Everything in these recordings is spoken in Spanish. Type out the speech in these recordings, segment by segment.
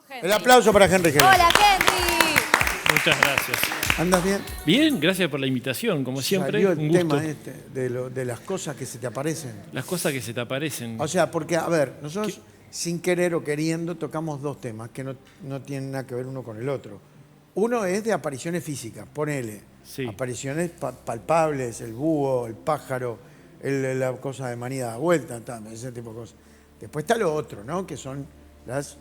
El aplauso para Henry Jerez. ¡Hola, Henry! Muchas gracias. ¿Andas bien? Bien, gracias por la invitación, como siempre. Salió el Un gusto. tema de las cosas que se te aparecen. Las cosas que se te aparecen. O sea, porque, a ver, nosotros sin querer o queriendo tocamos dos temas que no tienen nada que ver uno con el otro. Uno es de apariciones físicas, ponele. Sí. Apariciones palpables, el búho, el pájaro, la cosa de manida da vuelta, ese tipo de cosas. Después está lo otro, ¿no? Que son las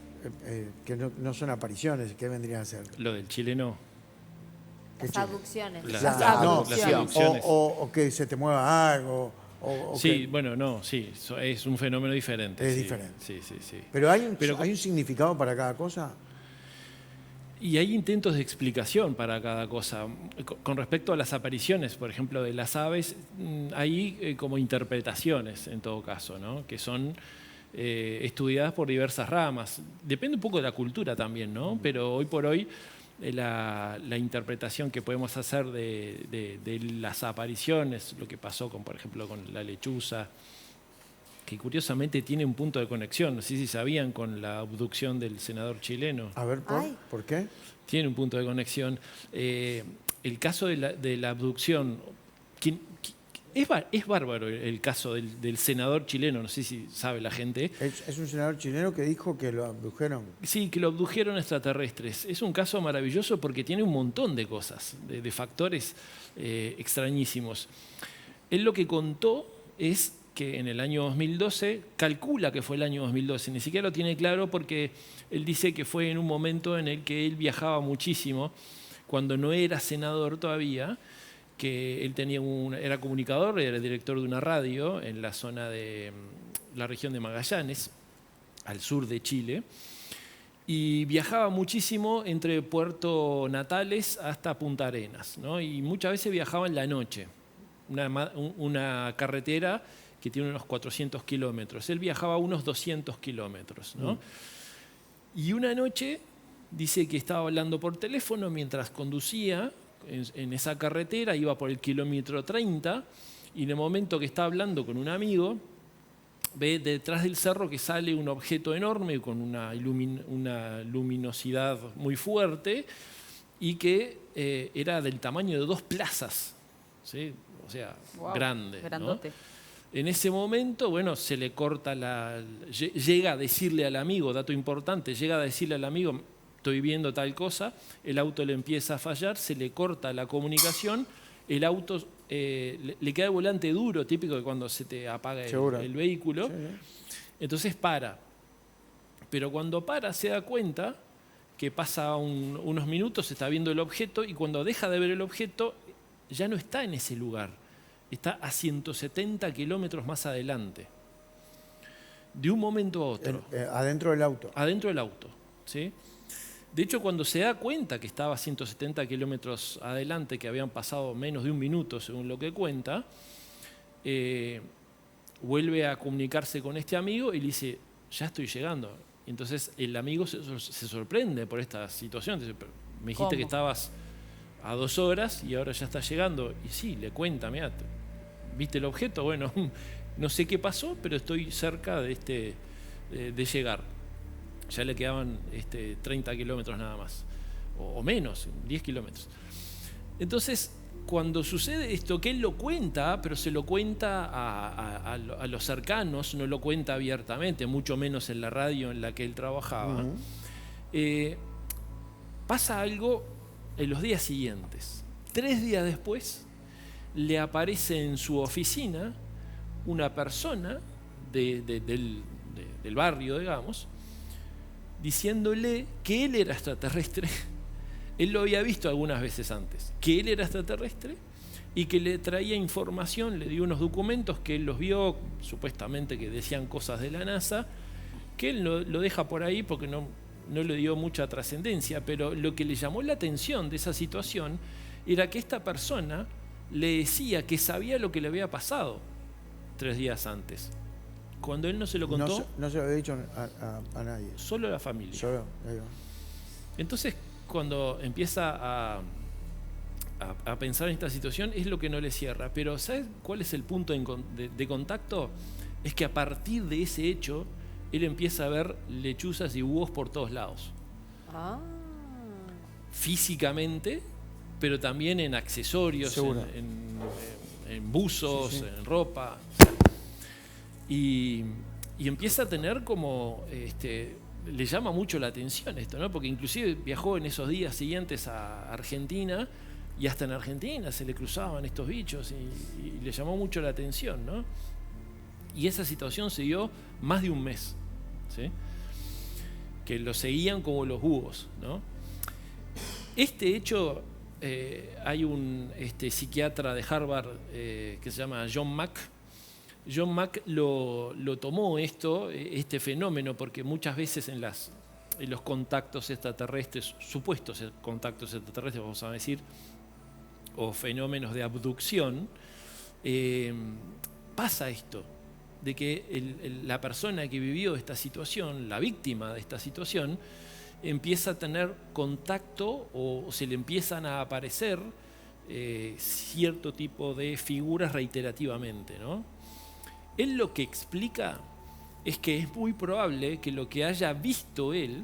que no son apariciones, ¿qué vendrían a ser? Lo del chileno. Las abducciones. Las abducciones. abducciones. O que se te mueva algo. O Sí, que, bueno, no, sí, es un fenómeno diferente. Es sí. diferente. Sí, sí, sí. Pero hay un significado para cada cosa. Y hay intentos de explicación para cada cosa. Con respecto a las apariciones, por ejemplo, de las aves, hay como interpretaciones en todo caso, ¿no? Que son estudiadas por diversas ramas. Depende un poco de la cultura también, ¿no? Pero hoy por hoy la interpretación que podemos hacer de las apariciones, lo que pasó con, por ejemplo, con la lechuza, que curiosamente tiene un punto de conexión, no sé si sabían, con la abducción del senador chileno. A ver, ¿por qué? Tiene un punto de conexión. El caso de la abducción, es bárbaro el caso del senador chileno, no sé si sabe la gente. Es un senador chileno que dijo que lo abdujeron. Sí, que lo abdujeron extraterrestres. Es un caso maravilloso porque tiene un montón de cosas, de factores extrañísimos. Él lo que contó es que en el año 2012, calcula que fue el año 2012, ni siquiera lo tiene claro porque él dice que fue en un momento en el que él viajaba muchísimo, cuando no era senador todavía, que él era comunicador, era director de una radio en la zona de la región de Magallanes, al sur de Chile, y viajaba muchísimo entre Puerto Natales hasta Punta Arenas, ¿no? Y muchas veces viajaba en la noche, una carretera que tiene unos 400 kilómetros. Él viajaba unos 200 kilómetros, ¿no? Y una noche dice que estaba hablando por teléfono mientras conducía en esa carretera, iba por el kilómetro 30, y en el momento que está hablando con un amigo, ve detrás del cerro que sale un objeto enorme con una luminosidad muy fuerte y que era del tamaño de 2 plazas, ¿sí? O sea, wow, grande, grandote, ¿no? En ese momento, bueno, se le corta llega a decirle al amigo, dato importante, llega a decirle al amigo, estoy viendo tal cosa, el auto le empieza a fallar, se le corta la comunicación, el auto le queda el volante duro, típico de cuando se te apaga el vehículo, sí. Entonces para. Pero cuando para se da cuenta que pasa unos minutos, está viendo el objeto y cuando deja de ver el objeto ya no está en ese lugar. Está a 170 kilómetros más adelante. De un momento a otro. Adentro del auto. Adentro del auto, ¿sí? De hecho, cuando se da cuenta que estaba a 170 kilómetros adelante, que habían pasado menos de un minuto, según lo que cuenta, vuelve a comunicarse con este amigo y le dice, ya estoy llegando. Y entonces el amigo se sorprende por esta situación. Dice, me dijiste ¿cómo? Que estabas a 2 horas y ahora ya estás llegando. Y sí, le cuenta, mirá, ¿viste el objeto? Bueno, no sé qué pasó, pero estoy cerca de llegar. Ya le quedaban 30 kilómetros nada más, o menos, 10 kilómetros. Entonces, cuando sucede esto, que él lo cuenta, pero se lo cuenta a los cercanos, no lo cuenta abiertamente, mucho menos en la radio en la que él trabajaba, pasa algo en los días siguientes. 3 días después, le aparece en su oficina una persona del barrio, digamos, diciéndole que él era extraterrestre. Él lo había visto algunas veces antes, que él era extraterrestre y que le traía información, le dio unos documentos que él los vio, supuestamente que decían cosas de la NASA, que él lo deja por ahí porque no le dio mucha trascendencia, pero lo que le llamó la atención de esa situación era que esta persona le decía que sabía lo que le había pasado 3 días antes. Cuando él no se lo contó... No se lo había dicho a nadie. Solo a la familia. Solo. Entonces, cuando empieza a pensar en esta situación, es lo que no le cierra. Pero ¿sabes cuál es el punto de contacto? Es que a partir de ese hecho, él empieza a ver lechuzas y búhos por todos lados. Ah. Físicamente, pero también en accesorios, Seguro. en buzos, Sí, sí. en ropa. Y empieza a tener como, le llama mucho la atención esto, ¿no? Porque inclusive viajó en esos días siguientes a Argentina y hasta en Argentina se le cruzaban estos bichos y le llamó mucho la atención, ¿no? Y esa situación se dio más de un mes, ¿sí? Que lo seguían como los búhos, ¿no? Este hecho, hay un psiquiatra de Harvard que se llama John Mack. John Mack lo tomó este fenómeno, porque muchas veces en los contactos extraterrestres, supuestos contactos extraterrestres, vamos a decir, o fenómenos de abducción, pasa esto, de que la persona que vivió esta situación, la víctima de esta situación, empieza a tener contacto o se le empiezan a aparecer cierto tipo de figuras reiterativamente, ¿no? Él lo que explica es que es muy probable que lo que haya visto él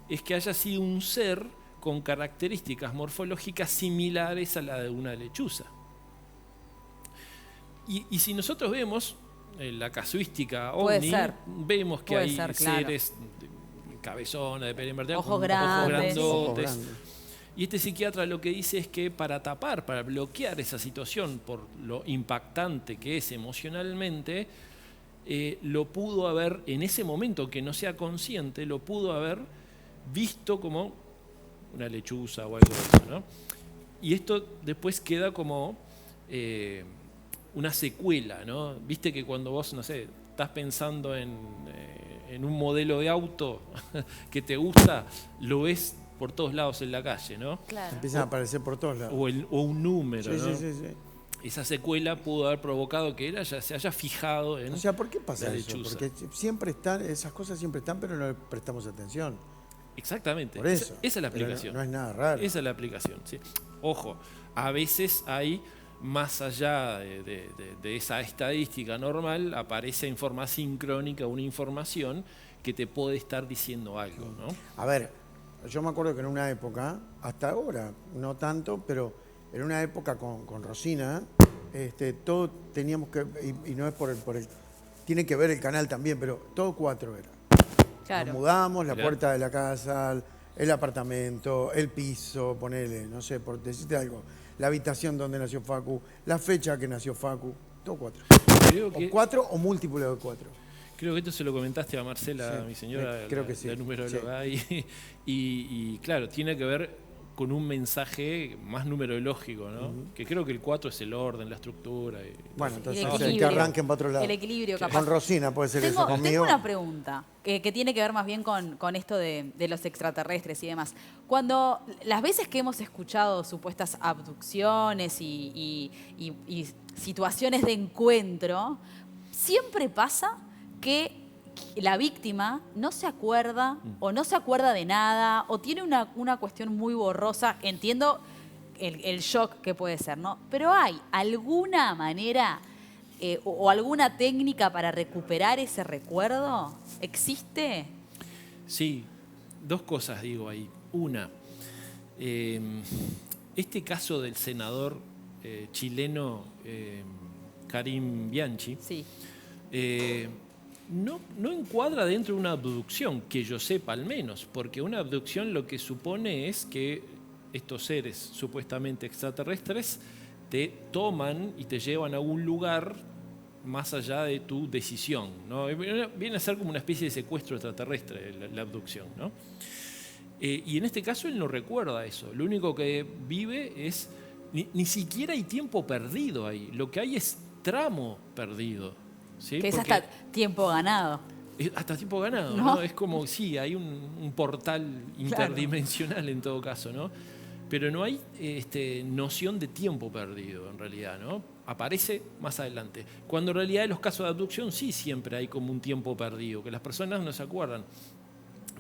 es que haya sido un ser con características morfológicas similares a la de una lechuza. Y si nosotros vemos la casuística ovni, vemos que hay seres cabezones, de pelo invertido, ojos con grandes. Ojos grandotes. grandes. Y este psiquiatra lo que dice es que para tapar, para bloquear esa situación por lo impactante que es emocionalmente, lo pudo haber, en ese momento que no sea consciente, lo pudo haber visto como una lechuza o algo de eso, ¿no? Y esto después queda como una secuela, ¿no? Viste que cuando vos, no sé, estás pensando en un modelo de auto que te gusta, lo ves por todos lados en la calle, ¿no? Claro. Empiezan a aparecer por todos lados. O un número, Sí, ¿no? sí, sí, sí. Esa secuela pudo haber provocado que él se haya fijado en O sea, ¿por qué pasa la eso? lechuza. Porque siempre están, esas cosas siempre están, pero no le prestamos atención. Exactamente. Por eso. Esa es la Pero aplicación. no es nada raro. Esa es la aplicación, sí. Ojo, a veces hay, más allá de esa estadística normal, aparece en forma sincrónica una información que te puede estar diciendo algo, ¿no? A ver, yo me acuerdo que en una época, hasta ahora, no tanto, pero en una época con Rosina, todo teníamos que, y no es por el, tiene que ver el canal también, pero todo 4 era. Claro. Nos mudamos, la Claro. puerta de la casa, el apartamento, el piso, ponele, no sé, por decirte algo, la habitación donde nació Facu, la fecha que nació Facu, todo 4. Creo O que, 4 o múltiplo de 4. creo que esto se lo comentaste a Marcela, Sí, mi señora, creo que sí, la numeróloga, y claro, tiene que ver con un mensaje más numerológico, ¿no? Que creo que el 4 es el orden, la estructura. Bueno, El entonces equilibrio. que arranquen para otro lado. El equilibrio, capaz. Con Rosina puede ser eso, Tengo conmigo. una pregunta que tiene que ver más bien con esto de los extraterrestres y demás. Cuando las veces que hemos escuchado supuestas abducciones y situaciones de encuentro, siempre pasa que la víctima no se acuerda o no se acuerda de nada o tiene una cuestión muy borrosa. Entiendo el shock que puede ser, ¿no? Pero ¿hay alguna manera o alguna técnica para recuperar ese recuerdo? ¿Existe? Sí, 2 cosas digo ahí. Una, este caso del senador chileno Karim Bianchi, Sí. no encuadra dentro de una abducción, que yo sepa al menos, porque una abducción lo que supone es que estos seres supuestamente extraterrestres te toman y te llevan a un lugar más allá de tu decisión, ¿no? Viene a ser como una especie de secuestro extraterrestre la abducción, ¿no? Y en este caso él no recuerda eso. Lo único que vive es, ni siquiera hay tiempo perdido ahí, lo que hay es tramo perdido. ¿Sí? Que es Porque hasta tiempo ganado. es hasta tiempo ganado, ¿No? ¿no? Es como, sí, hay un portal interdimensional en todo caso, ¿no? Pero no hay noción de tiempo perdido en realidad, ¿no? Aparece más adelante. Cuando en realidad en los casos de abducción sí siempre hay como un tiempo perdido, que las personas no se acuerdan.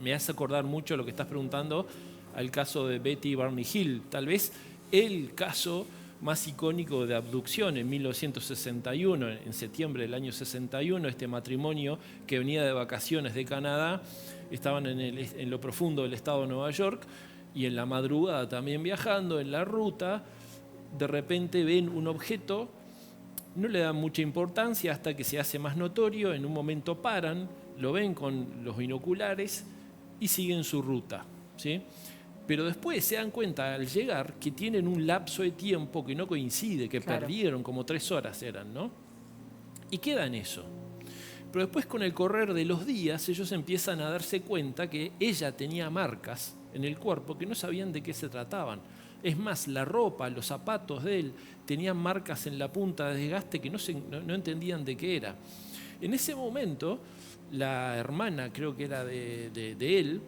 Me hace acordar mucho lo que estás preguntando al caso de Betty Barney Hill. Tal vez el caso más icónico de abducción en 1961, en septiembre del año 61, este matrimonio que venía de vacaciones de Canadá, estaban en lo profundo del estado de Nueva York y en la madrugada también viajando en la ruta, de repente ven un objeto, no le dan mucha importancia hasta que se hace más notorio, en un momento paran, lo ven con los binoculares y siguen su ruta, ¿sí? Pero después se dan cuenta al llegar que tienen un lapso de tiempo que no coincide, que Claro. perdieron, como 3 horas eran, ¿no? Y queda en eso. Pero después, con el correr de los días, ellos empiezan a darse cuenta que ella tenía marcas en el cuerpo que no sabían de qué se trataban. Es más, la ropa, los zapatos de él tenían marcas en la punta de desgaste que no entendían de qué era. En ese momento, la hermana, creo que era de él,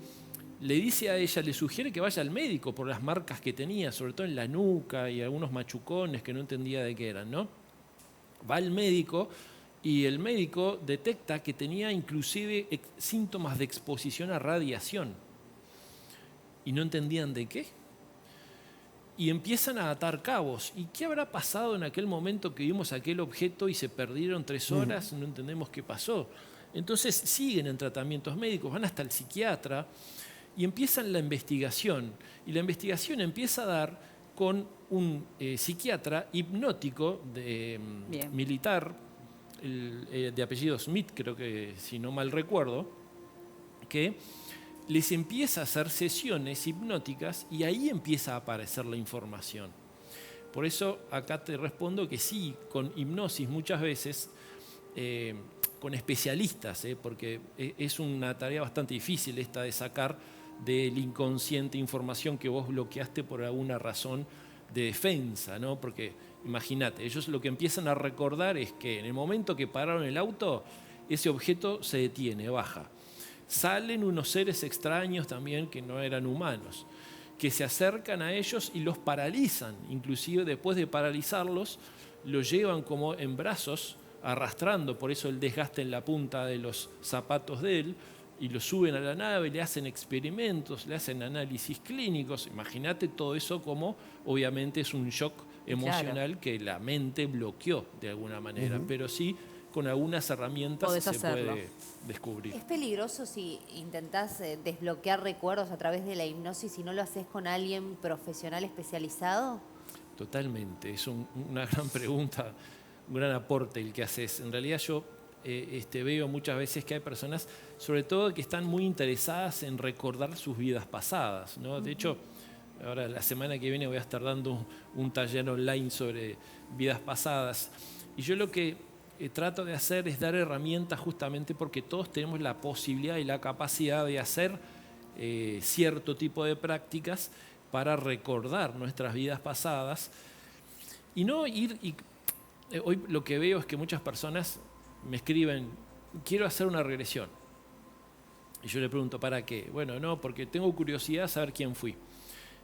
le dice a ella, le sugiere que vaya al médico por las marcas que tenía, sobre todo en la nuca y algunos machucones que no entendía de qué eran, ¿no? Va al médico y el médico detecta que tenía inclusive síntomas de exposición a radiación y no entendían de qué. Y empiezan a atar cabos. ¿Y qué habrá pasado en aquel momento que vimos aquel objeto y se perdieron 3 horas? No entendemos qué pasó. Entonces siguen en tratamientos médicos, van hasta el psiquiatra y empiezan la investigación. Y la investigación empieza a dar con un psiquiatra hipnótico militar, de apellido Smith, creo que si no mal recuerdo, que les empieza a hacer sesiones hipnóticas y ahí empieza a aparecer la información. Por eso acá te respondo que sí, con hipnosis muchas veces, con especialistas, porque es una tarea bastante difícil esta de sacar del inconsciente información que vos bloqueaste por alguna razón de defensa, ¿no? Porque imagínate, ellos lo que empiezan a recordar es que en el momento que pararon el auto, ese objeto se detiene, baja. Salen unos seres extraños también que no eran humanos, que se acercan a ellos y los paralizan. Inclusive después de paralizarlos, los llevan como en brazos, arrastrando, por eso el desgaste en la punta de los zapatos de él, y lo suben a la nave, le hacen experimentos, le hacen análisis clínicos. Imagínate todo eso como obviamente es un shock emocional que la mente bloqueó de alguna manera, pero sí con algunas herramientas Podés se hacerlo. puede descubrir. ¿Es peligroso si intentás desbloquear recuerdos a través de la hipnosis y no lo haces con alguien profesional especializado? Totalmente, es una gran pregunta, un gran aporte el que haces. En realidad yo veo muchas veces que hay personas, sobre todo que están muy interesadas en recordar sus vidas pasadas, ¿no? De hecho, ahora la semana que viene voy a estar dando un taller online sobre vidas pasadas. Y yo lo que trato de hacer es dar herramientas justamente porque todos tenemos la posibilidad y la capacidad de hacer cierto tipo de prácticas para recordar nuestras vidas pasadas y no ir... hoy lo que veo es que muchas personas me escriben, quiero hacer una regresión. Y yo le pregunto, ¿para qué? Bueno, no, porque tengo curiosidad de saber quién fui.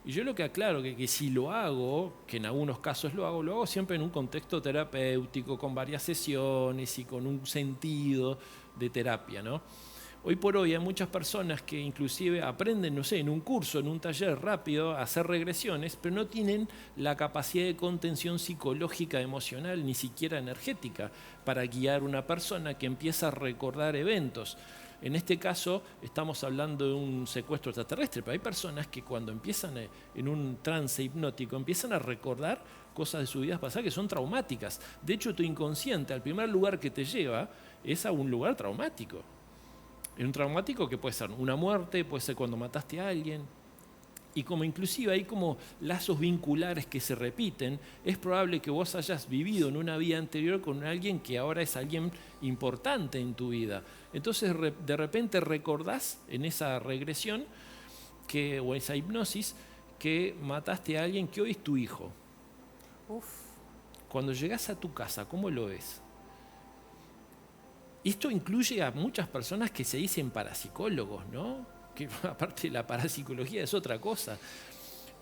Y yo lo que aclaro que si lo hago, que en algunos casos lo hago siempre en un contexto terapéutico, con varias sesiones y con un sentido de terapia, ¿no? Hoy por hoy hay muchas personas que inclusive aprenden, no sé, en un curso, en un taller rápido, a hacer regresiones, pero no tienen la capacidad de contención psicológica, emocional, ni siquiera energética, para guiar a una persona que empieza a recordar eventos. En este caso estamos hablando de un secuestro extraterrestre, pero hay personas que cuando empiezan en un trance hipnótico empiezan a recordar cosas de sus vidas pasadas que son traumáticas. De hecho, tu inconsciente, al primer lugar que te lleva, es a un lugar traumático. En un traumático que puede ser una muerte, puede ser cuando mataste a alguien. Y como inclusive hay como lazos vinculares que se repiten, es probable que vos hayas vivido en una vida anterior con alguien que ahora es alguien importante en tu vida. Entonces de repente recordás en esa regresión o esa hipnosis que mataste a alguien que hoy es tu hijo. Uf. Cuando llegás a tu casa, ¿cómo lo ves? Esto incluye a muchas personas que se dicen parapsicólogos, ¿no? Que aparte la parapsicología es otra cosa,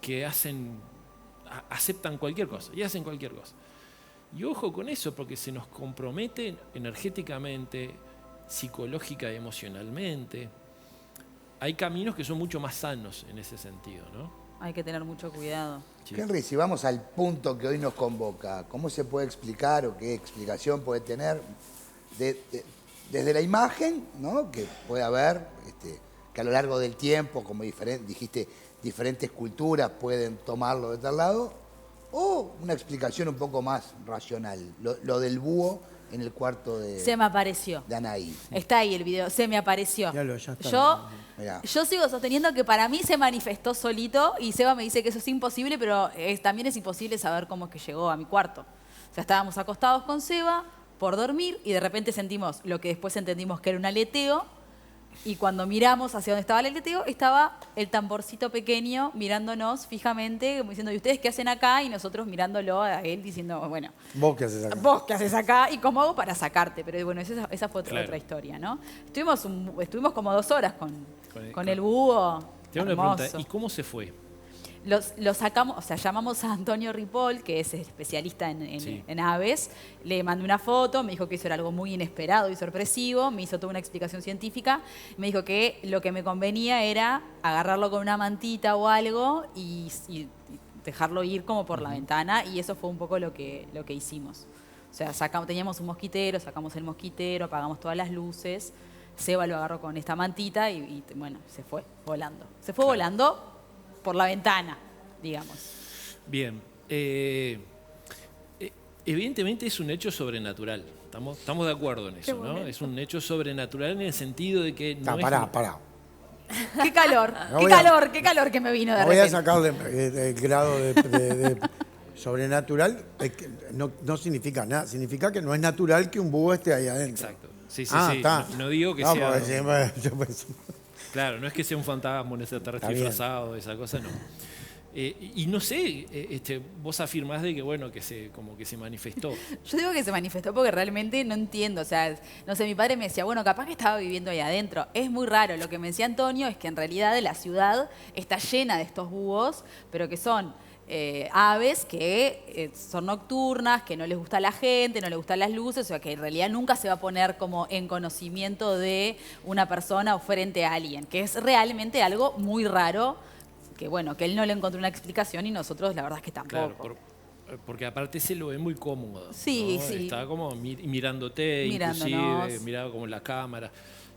que aceptan cualquier cosa y hacen cualquier cosa. Y ojo con eso, porque se nos compromete energéticamente, psicológica y emocionalmente. Hay caminos que son mucho más sanos en ese sentido, ¿no? Hay que tener mucho cuidado. Sí. Henry, si vamos al punto que hoy nos convoca, ¿cómo se puede explicar o qué explicación puede tener desde la imagen, ¿no? Que puede haber que a lo largo del tiempo, como dijiste, diferentes culturas pueden tomarlo de tal lado, o una explicación un poco más racional, lo del búho en el cuarto Se me apareció. de Anaí. Está ahí el video, se me apareció. Ya está. Mirá. Yo sigo sosteniendo que para mí se manifestó solito y Seba me dice que eso es imposible, pero también es imposible saber cómo es que llegó a mi cuarto. O sea, estábamos acostados con Seba por dormir y de repente sentimos lo que después entendimos que era un aleteo. Y cuando miramos hacia donde estaba el aleteo, estaba el tamborcito pequeño mirándonos fijamente, como diciendo, ¿y ustedes qué hacen acá? Y nosotros mirándolo a él diciendo, bueno, ¿Vos qué haces acá? ¿vos qué haces acá? ¿Y cómo hago para sacarte? Pero bueno, esa fue Claro. otra historia, ¿no? Estuvimos como 2 horas con Con- el búho. Tengo una hermoso. pregunta, ¿y cómo se fue? Lo sacamos, o sea, llamamos a Antonio Ripoll, que es especialista Sí. en aves, le mandé una foto, me dijo que eso era algo muy inesperado y sorpresivo, me hizo toda una explicación científica, me dijo que lo que me convenía era agarrarlo con una mantita o algo y dejarlo ir como por la ventana, y eso fue un poco lo que hicimos. O sea, teníamos un mosquitero, sacamos el mosquitero, apagamos todas las luces, Seba lo agarró con esta mantita y bueno, se fue volando. Se fue volando por la ventana, digamos. Bien. Evidentemente es un hecho sobrenatural. Estamos de acuerdo en eso, ¿no? Es un hecho sobrenatural en el sentido de que no es... Pará. ¡Qué calor! No ¡Qué voy a- calor! ¡Qué calor que me vino de No voy a repente! sacarle el grado de sobrenatural. No significa nada. Significa que no es natural que un búho esté ahí adentro. Exacto. Sí, Ah, sí. está. No digo que No, sea... porque yo pensé- Claro, no es que sea un fantasma, un extraterrestre Está bien. disfrazado, esa cosa no. Y no sé, vos afirmás de que bueno, como que se manifestó. Yo digo que se manifestó porque realmente no entiendo. O sea, no sé, mi padre me decía, bueno, capaz que estaba viviendo ahí adentro. Es muy raro. Lo que me decía Antonio es que en realidad la ciudad está llena de estos búhos, pero que son aves que son nocturnas, que no les gusta la gente, no les gustan las luces, o sea, que en realidad nunca se va a poner como en conocimiento de una persona o frente a alguien, que es realmente algo muy raro, que bueno, que él no le encontró una explicación y nosotros la verdad es que tampoco. Claro, porque aparte se lo ve muy cómodo. Sí, ¿no? sí. Está como mirándote, Mirándonos. inclusive, mirado como en la cámara.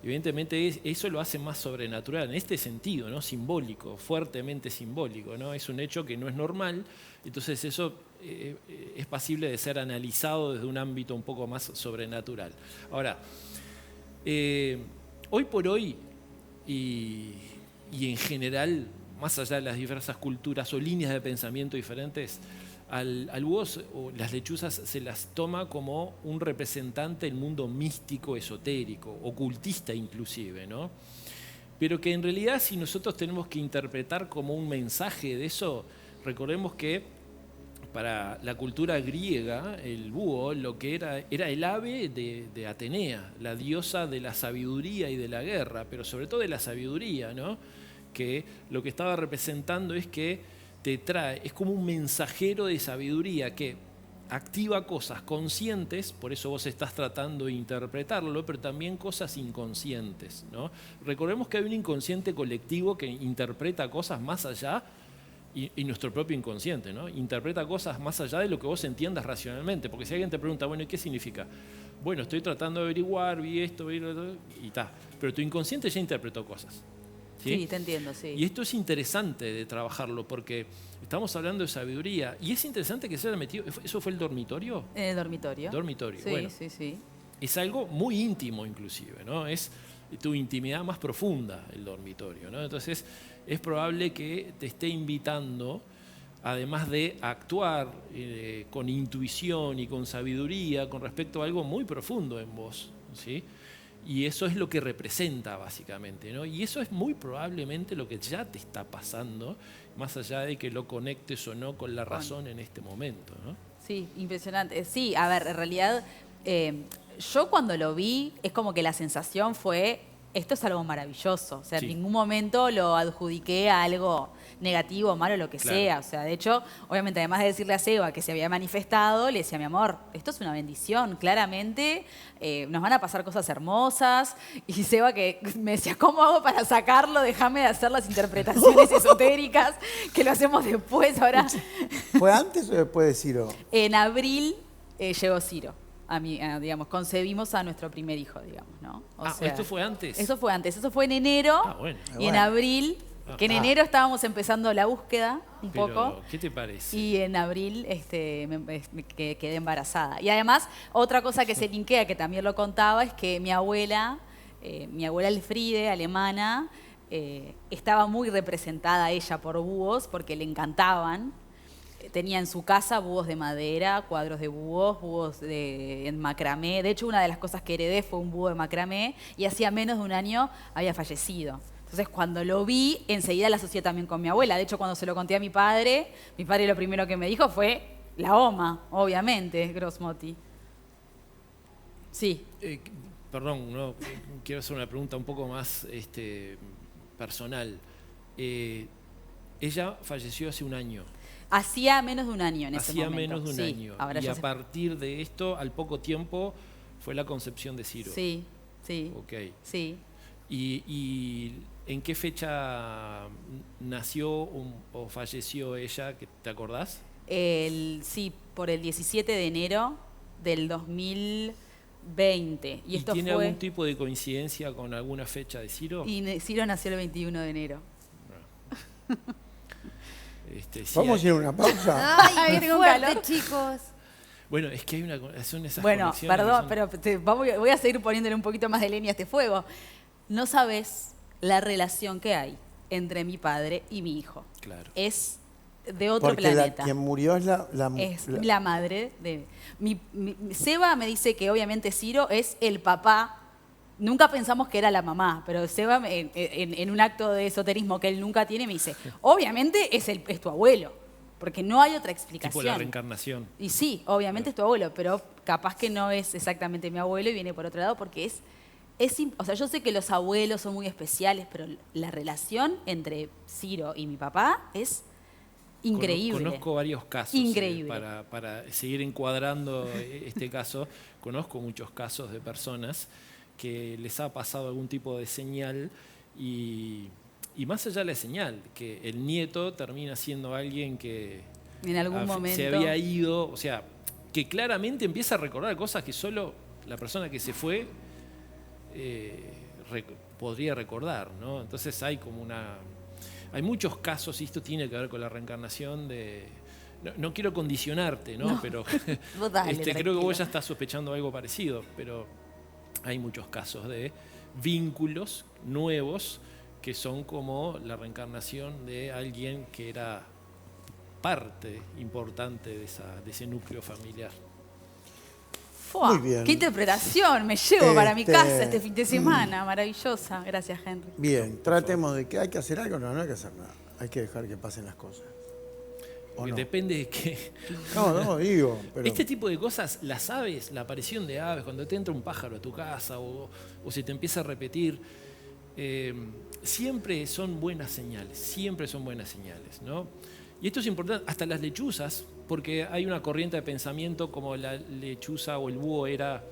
Evidentemente eso lo hace más sobrenatural, en este sentido, ¿no? Simbólico, fuertemente simbólico, ¿no? Es un hecho que no es normal, entonces eso es pasible de ser analizado desde un ámbito un poco más sobrenatural. Ahora, hoy por hoy y en general, más allá de las diversas culturas o líneas de pensamiento diferentes, al búho o las lechuzas se las toma como un representante del mundo místico, esotérico, ocultista inclusive, ¿no? Pero que en realidad si nosotros tenemos que interpretar como un mensaje de eso, recordemos que para la cultura griega, el búho lo que era el ave de Atenea, la diosa de la sabiduría y de la guerra, pero sobre todo de la sabiduría, ¿no? Que lo que estaba representando es que te trae, es como un mensajero de sabiduría que activa cosas conscientes, por eso vos estás tratando de interpretarlo, pero también cosas inconscientes, ¿no? Recordemos que hay un inconsciente colectivo que interpreta cosas más allá, y nuestro propio inconsciente, ¿no? Interpreta cosas más allá de lo que vos entiendas racionalmente, porque si alguien te pregunta, bueno, ¿y qué significa? Bueno, estoy tratando de averiguar, vi esto, y está. Pero tu inconsciente ya interpretó cosas. Sí, te entiendo, sí. Y esto es interesante de trabajarlo porque estamos hablando de sabiduría y es interesante que se haya metido. ¿Eso fue el dormitorio? En el dormitorio. Dormitorio, Sí, bueno. sí. Es algo muy íntimo inclusive, ¿no? Es tu intimidad más profunda el dormitorio, ¿no? Entonces es probable que te esté invitando, además de actuar con intuición y con sabiduría con respecto a algo muy profundo en vos, ¿sí? Y eso es lo que representa básicamente, ¿no? Y eso es muy probablemente lo que ya te está pasando, más allá de que lo conectes o no con la razón en este momento, ¿no? Sí, impresionante. Sí, a ver, en realidad, yo cuando lo vi, es como que la sensación fue, esto es algo maravilloso. O sea, Sí. en ningún momento lo adjudiqué a algo negativo, malo, lo que Claro. sea. O sea, de hecho, obviamente, además de decirle a Seba que se había manifestado, le decía, mi amor, esto es una bendición, claramente, nos van a pasar cosas hermosas. Y Seba que me decía, ¿cómo hago para sacarlo? Déjame de hacer las interpretaciones esotéricas, que lo hacemos después. Ahora, ¿Fue antes o después de Ciro? en abril llegó Ciro. digamos, concebimos a nuestro primer hijo, digamos, ¿no? ¿esto fue antes? Eso fue antes, eso fue en enero Bueno. y en abril, que en enero estábamos empezando la búsqueda un poco. ¿Qué te parece? Y en abril quedé embarazada. Y además, otra cosa que se linkea, que también lo contaba, es que mi abuela Elfriede, alemana, estaba muy representada ella por búhos porque le encantaban. Tenía en su casa búhos de madera, cuadros de búhos en macramé. De hecho, una de las cosas que heredé fue un búho de macramé y hacía menos de un año había fallecido. Entonces, cuando lo vi, enseguida la asocié también con mi abuela. De hecho, cuando se lo conté a mi padre lo primero que me dijo fue la Oma, obviamente, Grossmotti. Sí. Perdón, no, quiero hacer una pregunta un poco más personal. Ella falleció hace un año. Hacía menos de un año en ese momento. Hacía menos de un año. Ahora y a partir de esto, al poco tiempo, fue la concepción de Ciro. Sí. Ok. Sí. ¿Y en qué fecha nació o falleció ella? ¿Te acordás? Sí, por el 17 de enero del 2020. ¿Y esto tiene fue... algún tipo de coincidencia con alguna fecha de Ciro? Y Ciro nació el 21 de enero. Sí, ¿Vamos a ir a una pausa? Ay, qué Tengo un fuerte, calor. chicos. Bueno, es que son esas Bueno, conexiones perdón, que son- pero voy a seguir poniéndole un poquito más de leña a este fuego. No sabes la relación que hay entre mi padre y mi hijo. Claro. Es de otro Porque planeta. quien murió es Es la madre de... Seba me dice que obviamente Ciro es el papá. Nunca pensamos que era la mamá, pero Seba, en un acto de esoterismo que él nunca tiene, me dice, obviamente es tu abuelo, porque no hay otra explicación. Tipo la reencarnación. Y sí, obviamente es tu abuelo, pero capaz que no es exactamente mi abuelo y viene por otro lado, porque o sea, yo sé que los abuelos son muy especiales, pero la relación entre Ciro y mi papá es increíble. Conozco varios casos. Increíble. Para seguir encuadrando este caso, conozco muchos casos de personas que les ha pasado algún tipo de señal y más allá de la señal, que el nieto termina siendo alguien que En algún momento. se había ido, o sea, que claramente empieza a recordar cosas que solo la persona que se fue podría recordar, ¿no? Entonces hay muchos casos, y esto tiene que ver con la reencarnación de... No quiero condicionarte, ¿no? Pero Vos dale, creo que tranquilo. vos ya estás sospechando algo parecido, pero hay muchos casos de vínculos nuevos que son como la reencarnación de alguien que era parte importante de ese núcleo familiar. ¡Fua! Muy bien. ¡Qué interpretación! Me llevo para mi Este, casa este fin de semana. Maravillosa. Gracias, Henry. Bien, tratemos de que hay que hacer algo. No hay que hacer nada. Hay que dejar que pasen las cosas. ¿O Porque no? depende de qué. No, digo. Pero... Este tipo de cosas, las aves, la aparición de aves, cuando te entra un pájaro a tu casa o se te empieza a repetir, siempre son buenas señales, ¿no? Y esto es importante, hasta las lechuzas, porque hay una corriente de pensamiento como la lechuza o el búho era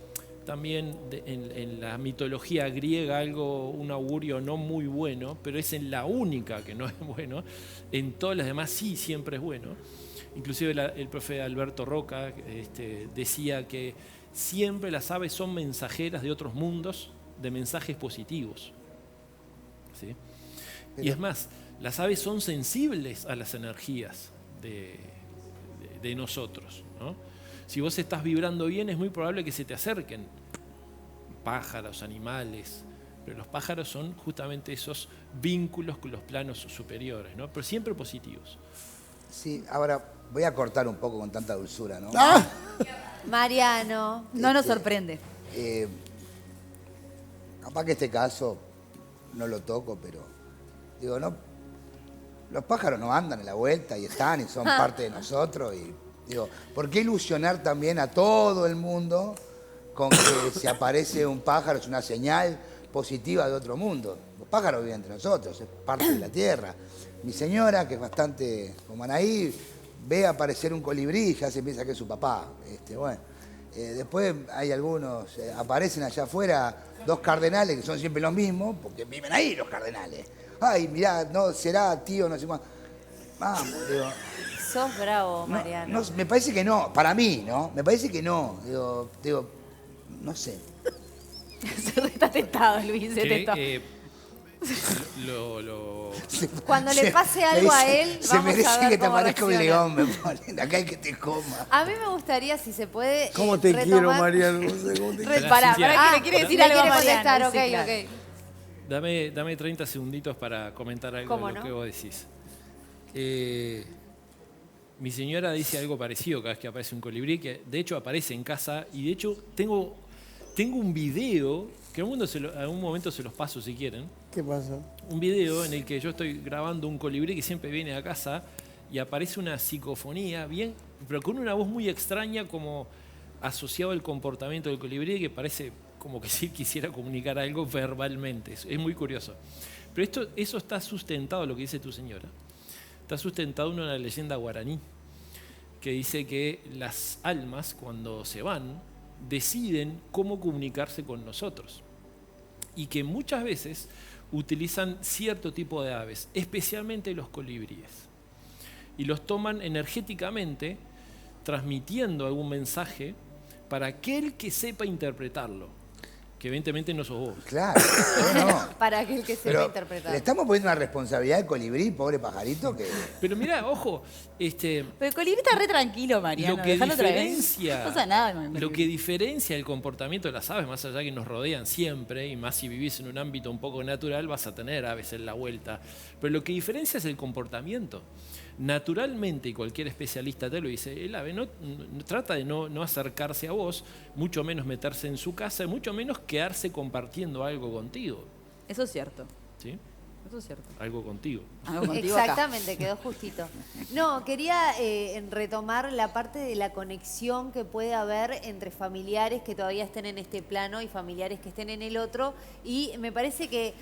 también en la mitología griega un augurio no muy bueno, pero es en la única que no es bueno, en todas las demás sí siempre es bueno. Inclusive el profe Alberto Roca decía que siempre las aves son mensajeras de otros mundos, de mensajes positivos. ¿Sí? Y es más, las aves son sensibles a las energías de nosotros, ¿no? Si vos estás vibrando bien, es muy probable que se te acerquen pájaros, animales, pero los pájaros son justamente esos vínculos con los planos superiores, ¿no? Pero siempre positivos. Sí, ahora voy a cortar un poco con tanta dulzura, ¿no? Mariano. No nos sorprende. Capaz que este caso no lo toco, pero digo, no, los pájaros no andan en la vuelta y están y son parte de nosotros. Y digo, ¿por qué ilusionar también a todo el mundo con que si aparece un pájaro es una señal positiva de otro mundo? Los pájaros viven entre nosotros, es parte de la tierra. Mi señora, que es bastante como Anaí, ve aparecer un colibrí y ya se piensa que es su papá. Después hay algunos, aparecen allá afuera dos cardenales que son siempre los mismos, porque viven ahí los cardenales. Ay, mirá, no será tío, no sé cuánto. Vamos, digo. Sos bravo, Mariano. Me parece que no, para mí, ¿no? Me parece que no. Digo, no sé. Se está tentado, Luis, se tentó. Cuando le pase algo a él, se vamos merece a ver que te cómo aparezca un reacciona. león, me ponen. Acá hay que te coma. A mí me gustaría, si se puede, ¿Cómo te quiero, retomar- Mariano? No sé cómo te quiero. Pará, Cintia. pará, que le quiere me decir algo a quiere Mariano. contestar, Sí, ok, claro. ok. Dame 30 segunditos para comentar algo ¿Cómo de lo no? que vos decís. Mi señora dice algo parecido cada vez que aparece un colibrí, que de hecho aparece en casa, y de hecho tengo un video, que en algún momento se los paso si quieren, ¿Qué pasa? un video en el que yo estoy grabando un colibrí que siempre viene a casa y aparece una psicofonía, bien, pero con una voz muy extraña, como asociado al comportamiento del colibrí, que parece como que sí quisiera comunicar algo verbalmente. Es muy curioso. Pero eso está sustentado, lo que dice tu señora, está sustentado en una leyenda guaraní, que dice que las almas, cuando se van, deciden cómo comunicarse con nosotros. Y que muchas veces utilizan cierto tipo de aves, especialmente los colibríes. Y los toman energéticamente, transmitiendo algún mensaje para aquel que sepa interpretarlo. Que evidentemente no sos vos. Claro, yo no. Para aquel que sepa Pero interpretar. le estamos poniendo una responsabilidad al colibrí, pobre pajarito, que... Pero mirá, ojo, Pero el colibrí está re tranquilo, Mariano. lo que Dejalo otra vez. diferencia, No pasa nada con el lo colibrí. que diferencia el comportamiento de las aves, más allá que nos rodean siempre, y más si vivís en un ámbito un poco natural, vas a tener aves en la vuelta. Pero lo que diferencia es el comportamiento. Naturalmente, y cualquier especialista te lo dice, el ave no trata de no acercarse a vos, mucho menos meterse en su casa, mucho menos quedarse compartiendo algo contigo. Eso es cierto. ¿Sí? Eso es cierto. Algo contigo. Algo contigo acá. Exactamente, quedó justito. No, quería retomar la parte de la conexión que puede haber entre familiares que todavía estén en este plano y familiares que estén en el otro. Y me parece que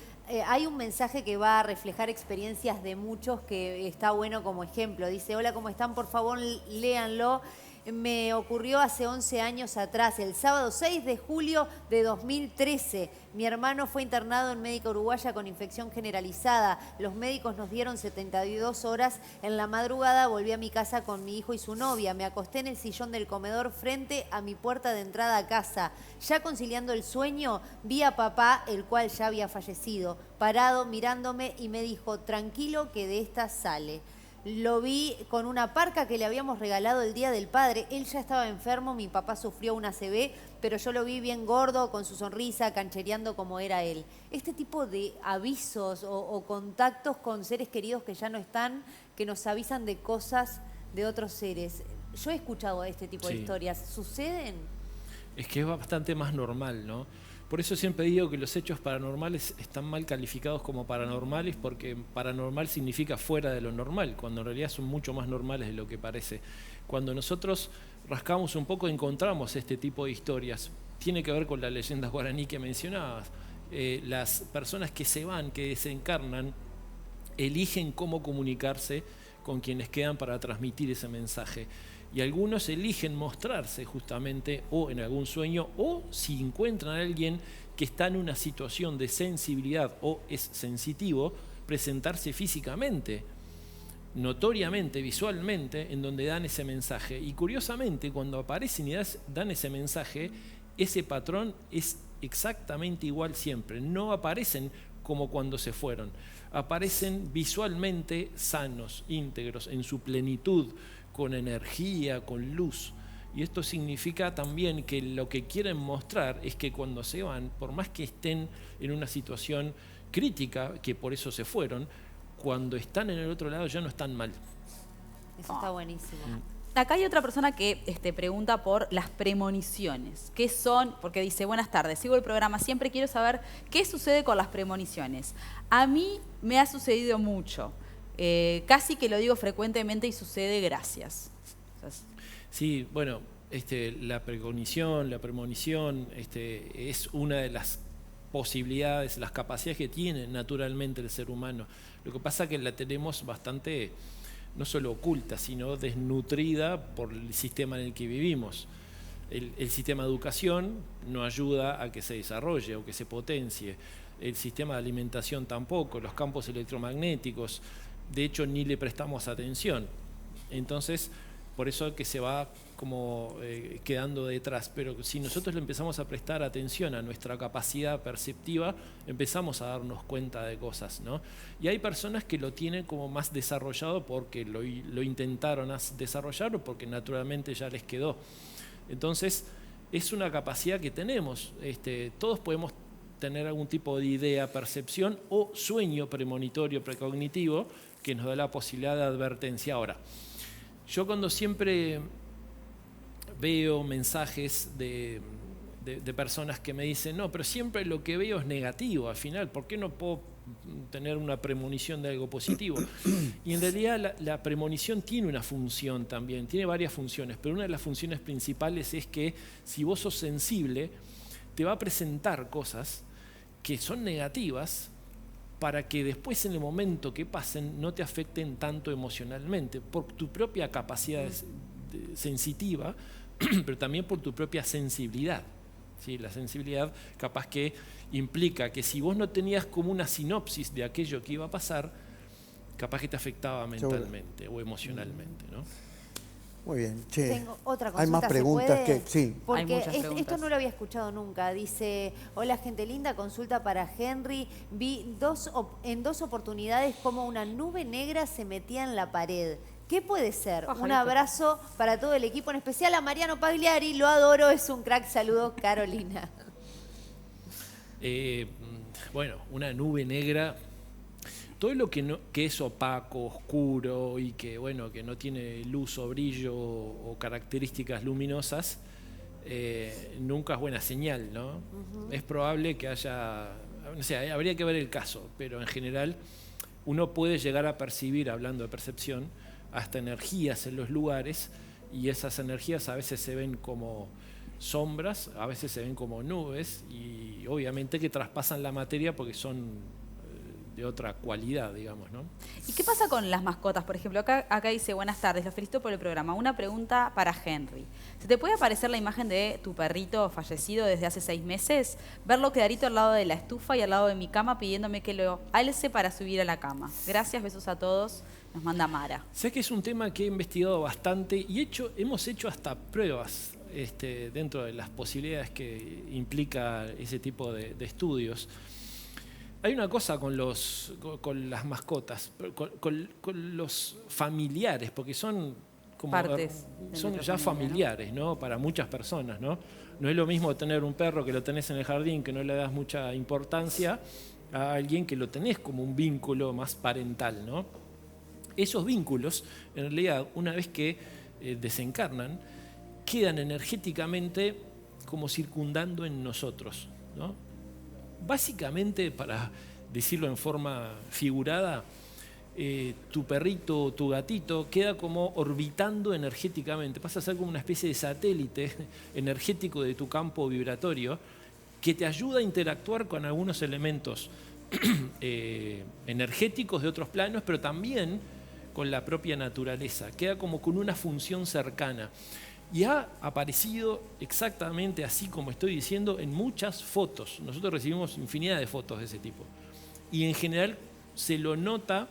hay un mensaje que va a reflejar experiencias de muchos que está bueno como ejemplo. Dice, hola, ¿cómo están? Por favor, léanlo. Me ocurrió hace 11 años atrás, el sábado 6 de julio de 2013. Mi hermano fue internado en Médica Uruguaya con infección generalizada. Los médicos nos dieron 72 horas. En la madrugada volví a mi casa con mi hijo y su novia. Me acosté en el sillón del comedor frente a mi puerta de entrada a casa. Ya conciliando el sueño, vi a papá, el cual ya había fallecido, parado mirándome y me dijo, tranquilo que de esta sale. Lo vi con una parca que le habíamos regalado el Día del Padre. Él ya estaba enfermo, mi papá sufrió una ACV, pero yo lo vi bien gordo, con su sonrisa, canchereando como era él. Este tipo de avisos o contactos con seres queridos que ya no están, que nos avisan de cosas de otros seres. Yo he escuchado este tipo de Sí. historias. ¿Suceden? Es que es bastante más normal, ¿no? Por eso siempre digo que los hechos paranormales están mal calificados como paranormales, porque paranormal significa fuera de lo normal, cuando en realidad son mucho más normales de lo que parece. Cuando nosotros rascamos un poco encontramos este tipo de historias. Tiene que ver con la leyenda guaraní que mencionabas. Las personas que se van, que desencarnan, eligen cómo comunicarse con quienes quedan para transmitir ese mensaje. Y algunos eligen mostrarse justamente o en algún sueño o si encuentran a alguien que está en una situación de sensibilidad o es sensitivo, presentarse físicamente, notoriamente, visualmente, en donde dan ese mensaje. Y curiosamente, cuando aparecen y dan ese mensaje, ese patrón es exactamente igual siempre. No aparecen como cuando se fueron. Aparecen visualmente sanos, íntegros, en su plenitud, con energía, con luz. Y esto significa también que lo que quieren mostrar es que cuando se van, por más que estén en una situación crítica, que por eso se fueron, cuando están en el otro lado ya no están mal. Eso está buenísimo. Acá hay otra persona que pregunta por las premoniciones. ¿Qué son? Porque dice, buenas tardes, sigo el programa, siempre quiero saber qué sucede con las premoniciones. A mí me ha sucedido mucho. Casi que lo digo frecuentemente y sucede gracias. Sí, bueno, la premonición es una de las posibilidades, las capacidades que tiene naturalmente el ser humano. Lo que pasa es que la tenemos bastante, no solo oculta, sino desnutrida por el sistema en el que vivimos. El sistema de educación no ayuda a que se desarrolle o que se potencie. El sistema de alimentación tampoco, los campos electromagnéticos. De hecho, ni le prestamos atención. Entonces, por eso que se va como quedando detrás. Pero si nosotros le empezamos a prestar atención a nuestra capacidad perceptiva, empezamos a darnos cuenta de cosas, ¿no? Y hay personas que lo tienen como más desarrollado porque lo intentaron desarrollar o porque naturalmente ya les quedó. Entonces, es una capacidad que tenemos. Todos podemos tener algún tipo de idea, percepción o sueño premonitorio, precognitivo, que nos da la posibilidad de advertencia. Ahora, yo cuando siempre veo mensajes de personas que me dicen, no, pero siempre lo que veo es negativo al final, ¿por qué no puedo tener una premonición de algo positivo? Y en realidad la premonición tiene una función también, tiene varias funciones, pero una de las funciones principales es que si vos sos sensible, te va a presentar cosas que son negativas para que después en el momento que pasen no te afecten tanto emocionalmente, por tu propia capacidad sensitiva, pero también por tu propia sensibilidad. ¿Sí? La sensibilidad capaz que implica que si vos no tenías como una sinopsis de aquello que iba a pasar, capaz que te afectaba mentalmente o emocionalmente, ¿no? Muy bien. Che, Tengo otra consulta. hay más ¿se preguntas puede? que... Sí. Porque Hay muchas esto preguntas. no lo había escuchado nunca. Dice, hola gente linda, consulta para Henry. Vi en dos oportunidades cómo una nube negra se metía en la pared. ¿Qué puede ser? Pajarito. Un abrazo para todo el equipo, en especial a Mariano Pagliari. Lo adoro, es un crack. Saludos, Carolina. Bueno, una nube negra, todo lo que es opaco, oscuro y que, bueno, que no tiene luz o brillo o características luminosas, nunca es buena señal, ¿no? Es probable que haya, no sé, habría que ver el caso, pero en general uno puede llegar a percibir, hablando de percepción, hasta energías en los lugares, y esas energías a veces se ven como sombras, a veces se ven como nubes, y obviamente que traspasan la materia porque son de otra cualidad, digamos, ¿no? ¿Y qué pasa con las mascotas? Por ejemplo, acá dice, buenas tardes, los felicito por el programa. Una pregunta para Henry. ¿Se te puede aparecer la imagen de tu perrito fallecido desde hace 6 meses? Verlo quedadito al lado de la estufa y al lado de mi cama pidiéndome que lo alce para subir a la cama. Gracias, besos a todos. Nos manda Mara. Sé que es un tema que he investigado bastante y hemos hecho hasta pruebas dentro de las posibilidades que implica ese tipo de estudios. Hay una cosa con las mascotas, con los familiares, porque son como Partes de son nuestra ya familia, familiares, ¿no? Para muchas personas, ¿no? No es lo mismo tener un perro que lo tenés en el jardín, que no le das mucha importancia, a alguien que lo tenés como un vínculo más parental, ¿no? Esos vínculos, en realidad, una vez que desencarnan, quedan energéticamente como circundando en nosotros, ¿no? Básicamente, para decirlo en forma figurada, tu perrito o tu gatito queda como orbitando energéticamente, pasa a ser como una especie de satélite energético de tu campo vibratorio que te ayuda a interactuar con algunos elementos energéticos de otros planos, pero también con la propia naturaleza, queda como con una función cercana. Y ha aparecido exactamente así como estoy diciendo en muchas fotos. Nosotros recibimos infinidad de fotos de ese tipo. Y en general se lo nota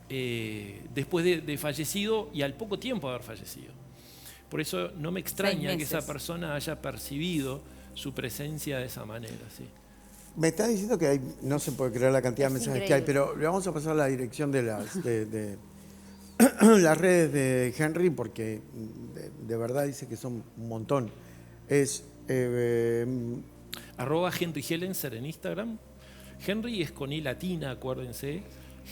después de fallecido y al poco tiempo de haber fallecido. Por eso no me extraña que esa persona haya percibido su presencia de esa manera. ¿Sí? Me está diciendo que no se puede creer la cantidad de Es mensajes increíble. que hay, pero le vamos a pasar la dirección de las redes de Henry, porque de verdad dice que son un montón. Es @ Henry Hellenser en Instagram. Henry es con I latina, acuérdense.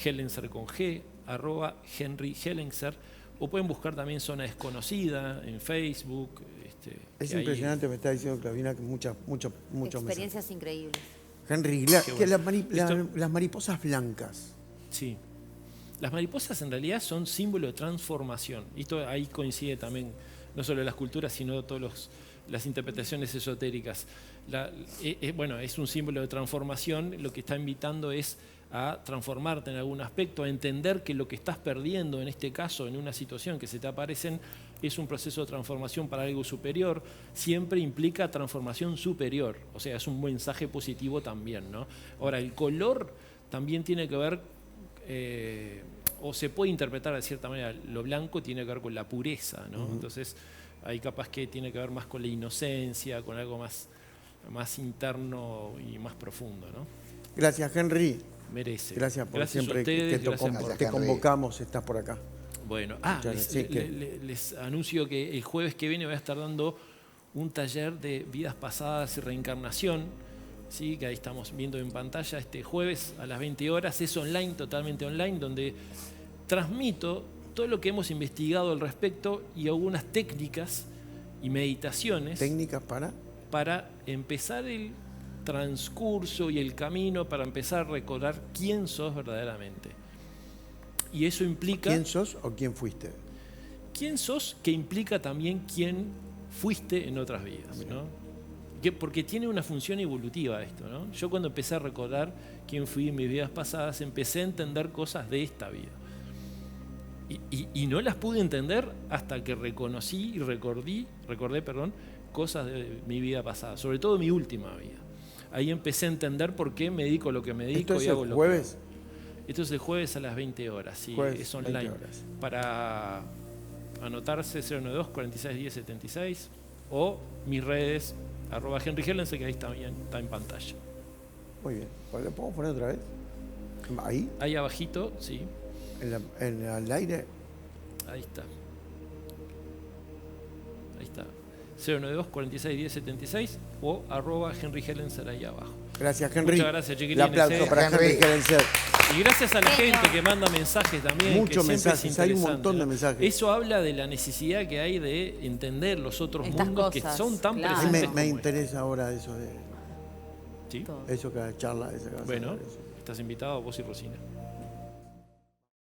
Hellenser con G, @ Henry Hellenser. O pueden buscar también Zona Desconocida en Facebook. es que ahí- impresionante, me está diciendo Claudina, que muchos mensajes. Experiencias increíbles. Henry, Qué que bueno. las mariposas blancas. Sí. Las mariposas en realidad son símbolo de transformación. Y esto ahí coincide también, no solo las culturas, sino todas las interpretaciones esotéricas. Bueno, es un símbolo de transformación, lo que está invitando es a transformarte en algún aspecto, a entender que lo que estás perdiendo, en este caso, en una situación que se te aparecen, es un proceso de transformación para algo superior, siempre implica transformación superior, o sea, es un mensaje positivo también, ¿no? Ahora, el color también tiene que ver, o se puede interpretar de cierta manera, lo blanco tiene que ver con la pureza, ¿no? Entonces, ahí capaz que tiene que ver más con la inocencia, con algo más interno y más profundo, ¿no? Gracias, Henry. Merece. Gracias por Gracias a siempre ustedes, que gracias por- te convocamos, estás por acá. Bueno, Muchas gracias. Sí, les anuncio que el jueves que viene voy a estar dando un taller de vidas pasadas y reencarnación, ¿sí? Que ahí estamos viendo en pantalla este jueves a las 20 horas. Es online, totalmente online, donde transmito todo lo que hemos investigado al respecto y algunas técnicas y meditaciones ¿Técnicas para? empezar el transcurso y el camino para empezar a recordar quién sos verdaderamente. Y eso implica... ¿Quién sos o quién fuiste? ¿Quién sos? Que implica también quién fuiste en otras vidas, ¿no? Porque tiene una función evolutiva esto, ¿no? Yo cuando empecé a recordar quién fui en mis vidas pasadas, empecé a entender cosas de esta vida. Y no las pude entender hasta que reconocí y recordé, cosas de mi vida pasada, sobre todo mi última vida. Ahí empecé a entender por qué me dedico a lo que me dedico. ¿Esto es y hago el lo jueves? que hago. Esto es el jueves a las 20 horas, sí, Jueves, es online. 20 horas. Para anotarse 092 46 10 76 o mis redes @Henry Hellense, que ahí está en pantalla. Muy bien. ¿Lo podemos poner otra vez? ¿Ahí? Ahí abajito, sí, ¿En el aire? ahí está. Ahí está. 092 46 10 76 o @Henry Hellense ahí abajo. Gracias, Henry. Muchas gracias, chiquilines. El aplauso para Henry. Henry Hellenser. Y gracias a la Genio. gente que manda mensajes también. Muchos que siempre es mensajes, hay un interesante, montón de ¿no? mensajes. Eso habla de la necesidad que hay de entender los otros Estas mundos que cosas, son tan claro. A mí presentes me como interesa ahora eso de este. ¿Sí? Todo. eso que charla. Esa que vas a Bueno, hacer, eso. estás invitado vos y Rosina.